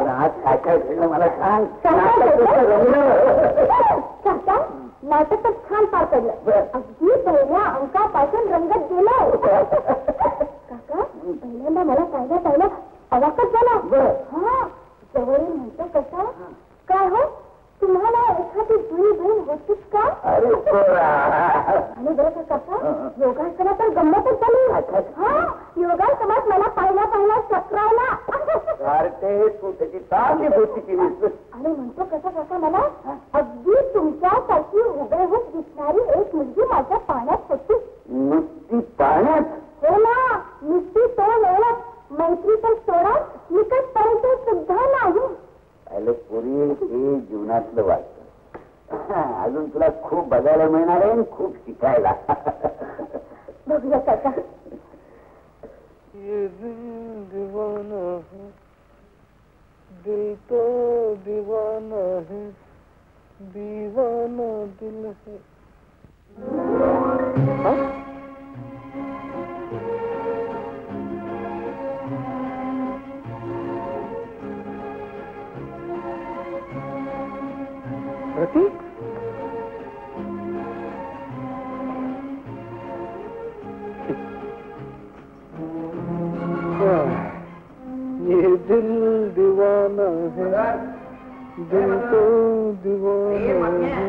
आज काय काय घडलं मला सांग. काका नाटकच छान पार पडलं. अगदी पहिल्या अंकापासून रंगत गेलं. काका पहिल्यांदा मला पाहिलं अवाकच झाला. हा जवळून म्हणतो कसा काय हो तुम्हाला एखादी जुळी बहीण होतीच का? अरे आणि बरं का काका योगासना तर गंमतच झाली. हा योगासनात मला पाहिला चक्रावला. तू त्याची चांगली गोष्टी केली. आणि म्हणतो कसा काका मला अगदी तुमच्यासाठी हुबेहूब दिसणारी एक मुलगी माझ्या पाण्यात होती. नुसती पाण्यात? हो ना नुसती तो ओळख मैत्री तर सोडा निकट परिचय सुद्धा नाही. अरे पुरी हे जीवनातलं वाटत. अजून तुला खूप बघायला मिळणार आहे खूप शिकायला. बघूया काका. ये दिल दीवाना है दिल तो दीवाना है दीवाना दिल है. रती ये दिल दीवाना है दिल तो दीवाना है.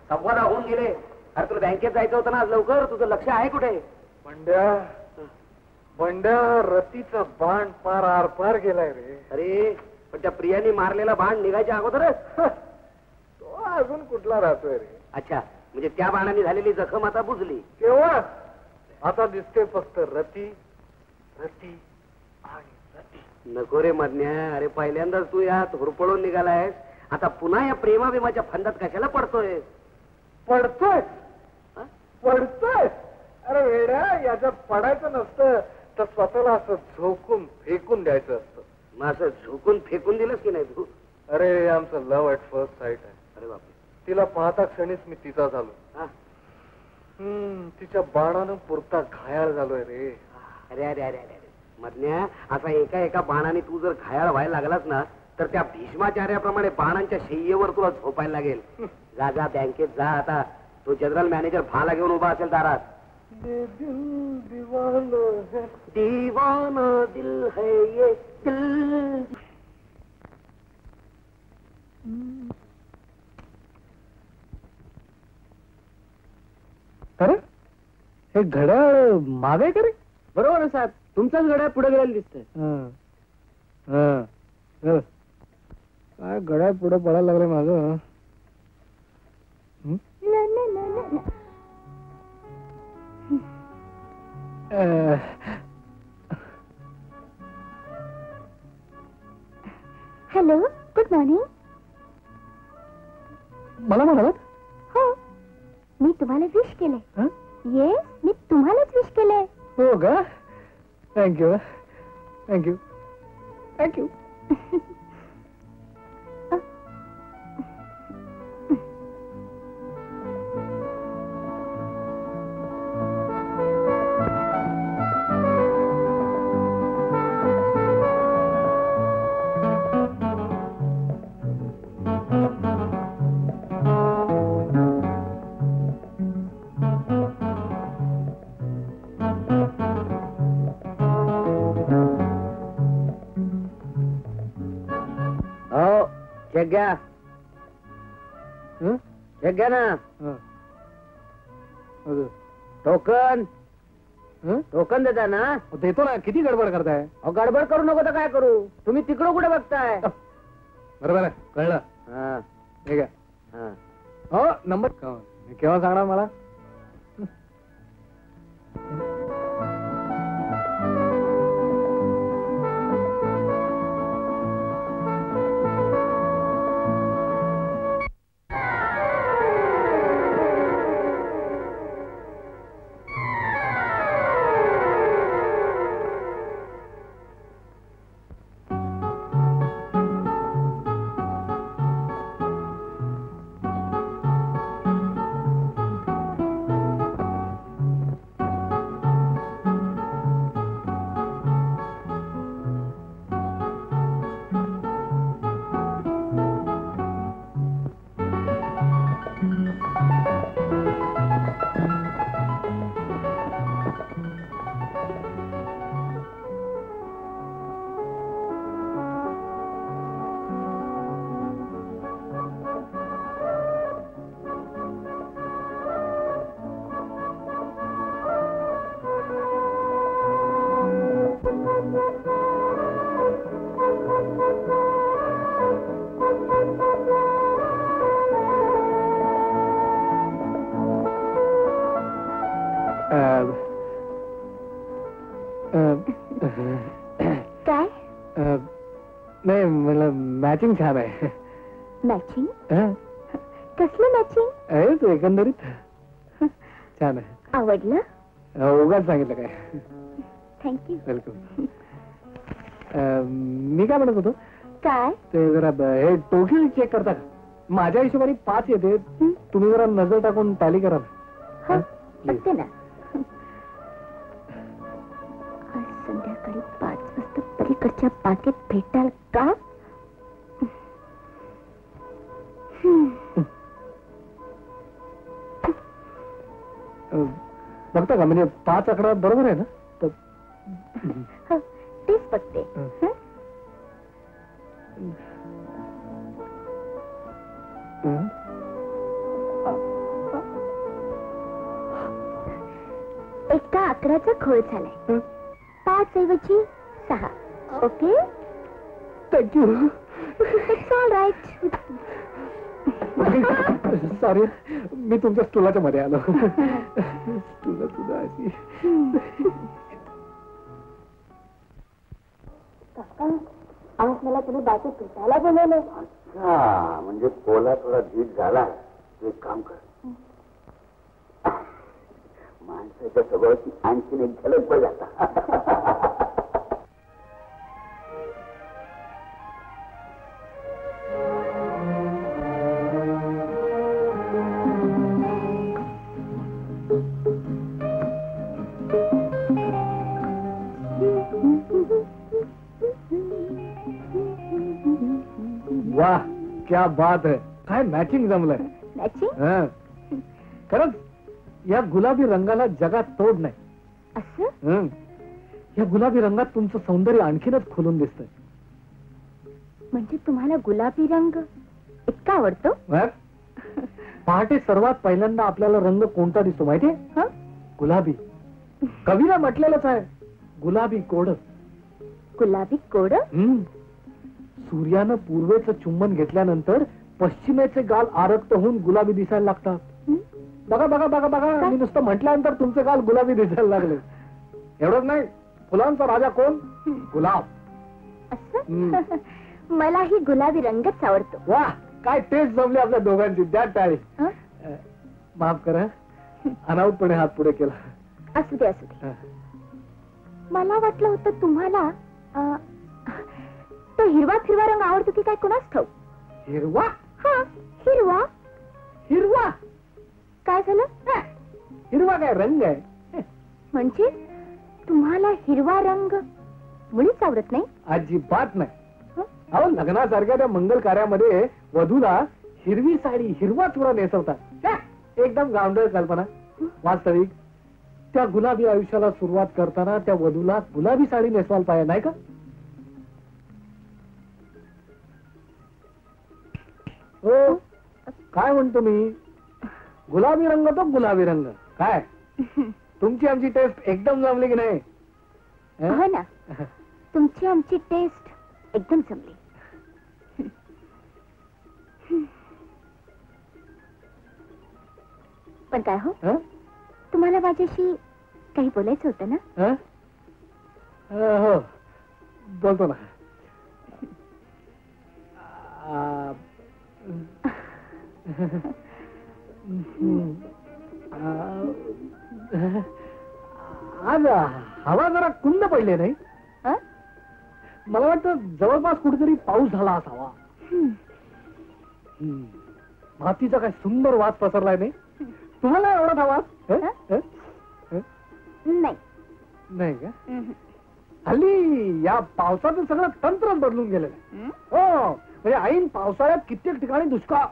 संवादा होऊन गेले. अरे तुला बँकेत जायचं होतं ना आज लवकर. तुझं लक्ष आहे कुठे? बंड्या रतीचा बाण पार आरपार गेलाय रे. अरे पण त्या प्रियाने मारलेला बाण निघायच्या अगोदरच तो अजून कुठला राहतोय रे. अच्छा म्हणजे त्या बाणाने झालेली जखम आता बुजली. केव्हा? आता दिसते फक्त रती रती आणि रती. नको रे मधन्या. अरे पहिल्यांदाच तू यात होरपळून निघालायस. आता पुन्हा या प्रेमाभिमाच्या फंदात कशाला पडतोय? पडतोय. अरे वेड्या याच्यात पडायचं नसतं तर स्वतःला असं झोकून फेकून द्यायचं असतं. मग असं झोकून फेकून दिलंस की नाही तू? अरे आमचं लव्ह ॲट फर्स्ट साईट आहे. अरे बापरे. तिला पाहता क्षणीच मी तिचा झालो. तिच्या बाणानं पुरता घायाळ झालोय रे. अरे अरे अरे अरे मधन्या असा एका बाणाने तू जर घायाळ व्हायला लागलास ना तर त्या भीष्माचार्याप्रमाणे बाणांच्या शय्येवर तुला झोपायला लागेल. जा बँकेत जा. आता तो जनरल मॅनेजर भाला घेऊन उभा असेल दारात. ये दिल दीवाना है दीवाना दिल है ये दिल. अरे हे घड्याळ मागे का रे? बरोबर साहेब तुमचाच घड्याळ पुढे गेलेलं दिसतंय. काय घड्याळ पुढे पडायला लागलं माझं. Hello good morning. मला म्हणालात? हो मी तुम्हाला विश केलंय. येस मी तुम्हालाच विश केलंय. हो का? Thank you thank you thank you. घ्या घ्या ना. टोकन टोकन देता ना? देतो ना. किती गडबड करताय? गडबड करू नको तर काय करू? तुम्ही तिकडं कुठे बघताय? बरोबर आहे कळलं. ठीक आहे. हो नंबर केव्हा सांगणार मला? काय नाही मला मॅचिंग छान आहे. मॅचिंग? कसलं मॅचिंग? आहे तो एकंदरीत छान आहे. आवडलं? उगाच सांगितलं काय. थँक्यू. वेलकम. मी काय म्हणत होतो, काय? ते जरा हे टोटल चेक करता का? माझ्या हिशोबाने 5 येते. तुम्ही जरा नजर टाकून टॅली करा ना. बघते ना. आज संध्याकाळी 5 वाजता पलीकडच्या बागेत भेटाल का? बघता का, म्हणजे 5 आकडा बरोबर आहे ना? तेच बघते. एका आकड्याचा घोळ झालाय. 5 ऐवजी 6. Okay, thank you. It's all right. Sorry, मी तुमच्या स्टुलाच्या मध्ये आलो. तुला तुला अशी. काका, आज मला तुम्ही बाजू भेटायला बोलवलं. अच्छा, म्हणजे पोला थोडा धीट झाला. तू एक काम कर, माणसाच्या स्वभावाची आणखीन एक झलक बघ आता. वाह, क्या बात है. काय मॅचिंग जमलंय. मॅचिंग? खरंच या गुलाबी रंगाला जगात तोड नाही. असं? या गुलाबी रंगात तुमचं सौंदर्य आणखीनच खुलून दिसतंय. म्हणजे तुम्हाला गुलाबी रंग इतका आवडतो? पहाटे सर्वात पहिल्यांदा आपल्याला रंग कोणता दिसतो माहितीये? गुलाबी. कवीला म्हटलेलंच आहे, गुलाबी कोड. गुलाबी कोड? सूर्यानं पूर्वेचं चुंबन घेतल्यानंतर पश्चिमेचे गाल आरक्त होऊन गुलाबी दिसायला लागतात. बघा बघा बघा बघा, मी नुसतं म्हटल्यानंतर तुमचे गाल गुलाबी दिसायला लागले. एवढंच नाही, फुलांचा राजा कोण? गुलाब. असं? मलाही गुलाबी रंगच आवडतो. वा, काय टेस्ट जमली आपल्या दोघांची. द्या टाळी. माफ करा, अनाऊटपणे हात पुढे केला. असू दे असू दे. मला वाटलं होतं तुम्हाला तो हिरवा फिरवा रंग आवडतो की काय कोणाच ठाऊक. हिरवा? हा, हिरवा. हिरवा काय झालं? हिरवा काय रंग आहे? म्हणजे तुम्हाला हिरवा रंग मुळीच आवडत नाही? अजिबात नाही. अहो, लग्नासारख्या त्या मंगल कार्यामध्ये वधूला हिरवी साडी, हिरवा चुडा नेसवतात. एकदम गावंढळ कल्पना. वास्तविक त्या गुलाबी आयुष्याला सुरुवात करताना त्या वधूला गुलाबी साडी नेसवायला पाहिजे, नाही का? हो, काय म्हणतो मी? गुलाबी रंग तो गुलाबी रंग. काय तुमची आमची टेस्ट एकदम जमली की नाही? हो ना, तुमची आमची टेस्ट एकदम जमली. पण काय हो, तुम्हाला माझ्याशी काही बोलायचं होतं ना? हो, बोलतो ना. आज हवा जरा कुंद पडले नाही? मला वाटतं जवळपास कुठेतरी पाऊस झाला असावा. मातीचा काय सुंदर वास पसरलाय नाही? तुम्हाला एवढा था वास? नाही. नाही का? हल्ली या पावसाचं सगळं तंत्रच बदलून गेलेलं आहे. हो, म्हणजे ऐन पावसाळ्यात कित्येक ठिकाणी दुष्काळ.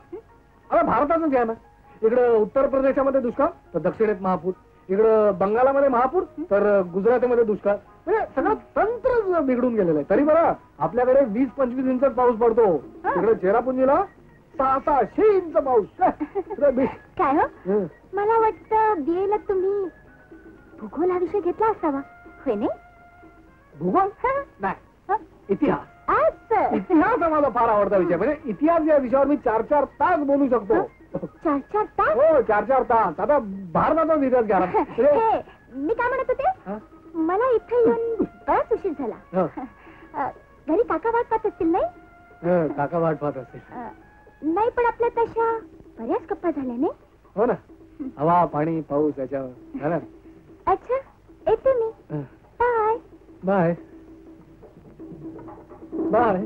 अरे भारतातच घ्या ना, इकडं उत्तर प्रदेशामध्ये दुष्काळ तर दक्षिणेत महापूर, इकडं बंगालामध्ये महापूर तर गुजरातमध्ये दुष्काळ. म्हणजे सगळं तंत्र बिघडून गेलेलं आहे. तरी बरं आपल्याकडे 20-25 इंच पाऊस पडतो. इकडे चेरापुंजीला 600 इंच पाऊस. काय हो, मला वाटतं बीएला तुम्ही भूगोल हा विषय घेतला असावा, होय नाही? भूगोल नाही, इतिहास. इतिहास मला फार आवडता विषय. म्हणजे इतिहास या विषयावर मी 4-4 तास बोलू शकतो. 4-4 तास? हो, 4-4 तास. आता भारताचा इतिहास घ्या. मी काय म्हणत होते, मला इथे येऊन हो. घरी काका वाट पाहत असतील नाही? काका वाट पाहत असतील. नाही, पण आपल्या तशा बऱ्याच गप्पा झाल्या नाही? हो ना, हवा पाणी पाऊस याच्यावर झालं. अच्छा, येते मी. बाय. Bye bye.